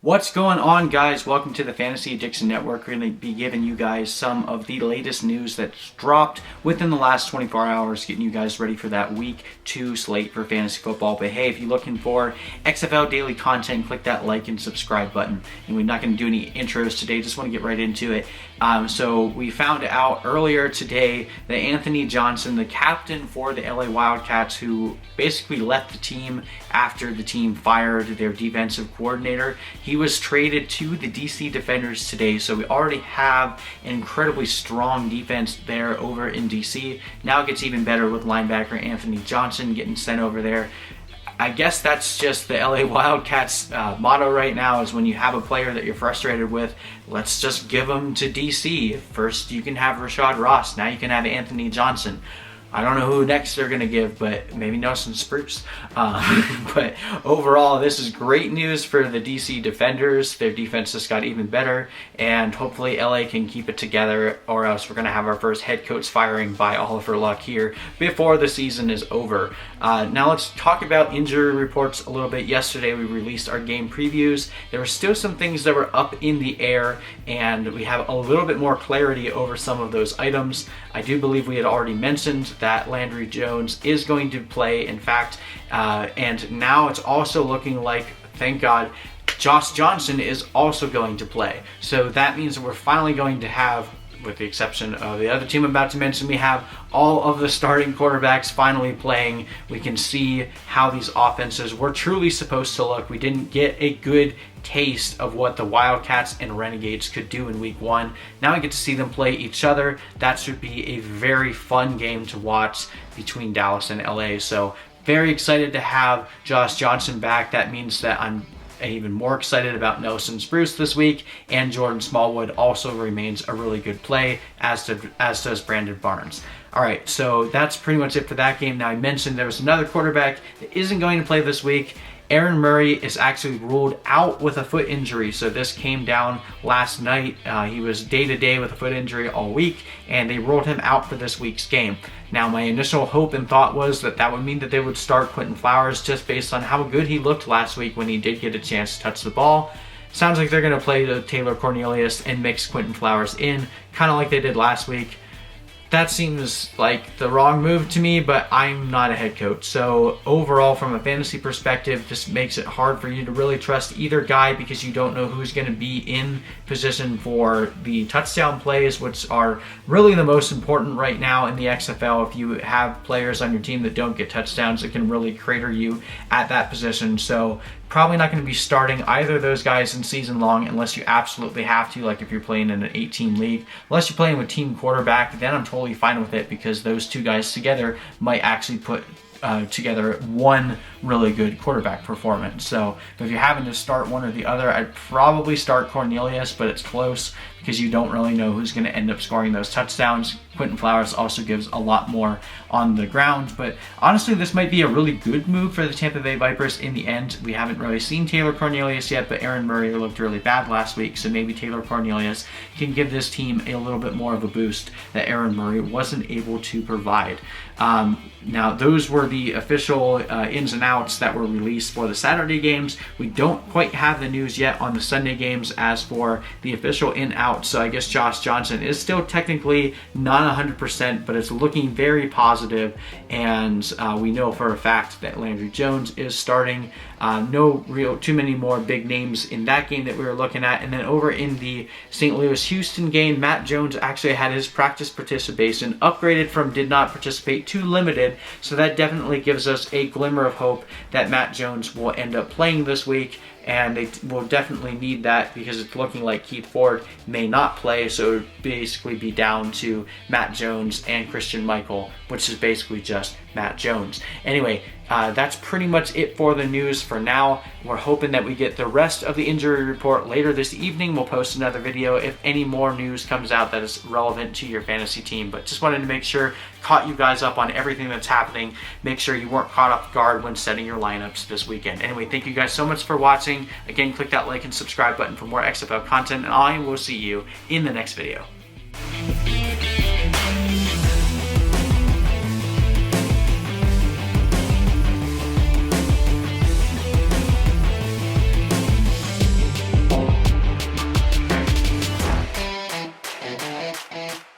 What's going on, guys? Welcome to the Fantasy Addiction Network. We're going to be giving you guys some of the latest news that's dropped within the last 24 hours, getting you guys ready for that week 2 slate for fantasy football. But hey, if you're looking for XFL daily content, click that like and subscribe button. And we're not going to do any intros today, just want to get right into it. So we found out earlier today that Anthony Johnson, the captain for the LA Wildcats, who basically left the team after the team fired their defensive coordinator, he was traded to the DC Defenders today. So we already have an incredibly strong defense there over in DC. Now it gets even better with linebacker Anthony Johnson getting sent over there. I guess that's just the LA Wildcats motto right now, is when you have a player that you're frustrated with, let's just give them to DC. First you can have Rashad Ross, now you can have Anthony Johnson. I don't know who next they're going to give, but maybe Nelson Spruce. But overall, this is great news for the DC Defenders. Their defense just got even better, and hopefully LA can keep it together, or else we're going to have our first head coach firing by Oliver Luck here before the season is over. Now let's talk about injury reports a little bit. Yesterday we released our game previews. There were still some things that were up in the air, and we have a little bit more clarity over some of those items. I do believe we had already mentioned that Landry Jones is going to play, in fact, and now it's also looking like, thank God, Josh Johnson is also going to play. So that means that we're finally going to have, with the exception of the other team I'm about to mention, we have all of the starting quarterbacks finally playing. We can see how these offenses were truly supposed to look. We didn't get a good taste of what the Wildcats and Renegades could do in week 1. Now we get to see them play each other. That should be a very fun game to watch between Dallas and LA. So very excited to have Josh Johnson back. That means that I'm even more excited about Nelson Spruce this week, and Jordan Smallwood also remains a really good play, as does Brandon Barnes. All right, so that's pretty much it for that game. Now, I mentioned there was another quarterback that isn't going to play this week. Erin Murray is actually ruled out with a foot injury. So this came down last night. He was day-to-day with a foot injury all week, and they ruled him out for this week's game. Now, my initial hope and thought was that that would mean that they would start Quentin Flowers, just based on how good he looked last week when he did get a chance to touch the ball. Sounds like they're going to play the Taylor Cornelius and mix Quentin Flowers in, kind of like they did last week. That seems like the wrong move to me, but I'm not a head coach. So overall, from a fantasy perspective, this makes it hard for you to really trust either guy, because you don't know who's going to be in position for the touchdown plays, which are really the most important right now in the XFL. If you have players on your team that don't get touchdowns, it can really crater you at that position. So probably not going to be starting either of those guys in season long unless you absolutely have to, like if you're playing in an 8-team league. Unless you're playing with team quarterback, then I'm totally fine with it, because those two guys together might actually put together one really good quarterback performance. So if you're having to start one or the other, I'd probably start Cornelius, but it's close because you don't really know who's going to end up scoring those touchdowns. Quentin Flowers also gives a lot more on the ground, but honestly, this might be a really good move for the Tampa Bay Vipers in the end. We haven't really seen Taylor Cornelius yet, but Erin Murray looked really bad last week, so maybe Taylor Cornelius can give this team a little bit more of a boost that Erin Murray wasn't able to provide. Now, those were the official ins and outs that were released for the Saturday games. We don't quite have the news yet on the Sunday games as for the official in-out, so I guess Josh Johnson is still technically not 100%, but it's looking very positive, and we know for a fact that Landry Jones is starting. Too many more big names in that game that we were looking at. And then over in the St. Louis-Houston game, Matt Jones actually had his practice participation upgraded from did not participate to limited, so that definitely gives us a glimmer of hope that Matt Jones will end up playing this week. And they will definitely need that, because it's looking like Keith Ford may not play, so it would basically be down to Matt Jones and Christian Michael, which is basically just Matt Jones. Anyway, that's pretty much it for the news for now. We're hoping that we get the rest of the injury report later this evening. We'll post another video if any more news comes out that is relevant to your fantasy team. But just wanted to make sure, caught you guys up on everything that's happening. Make sure you weren't caught off guard when setting your lineups this weekend. Anyway, thank you guys so much for watching. Again, click that like and subscribe button for more XFL content, and I will see you in the next video. Bye.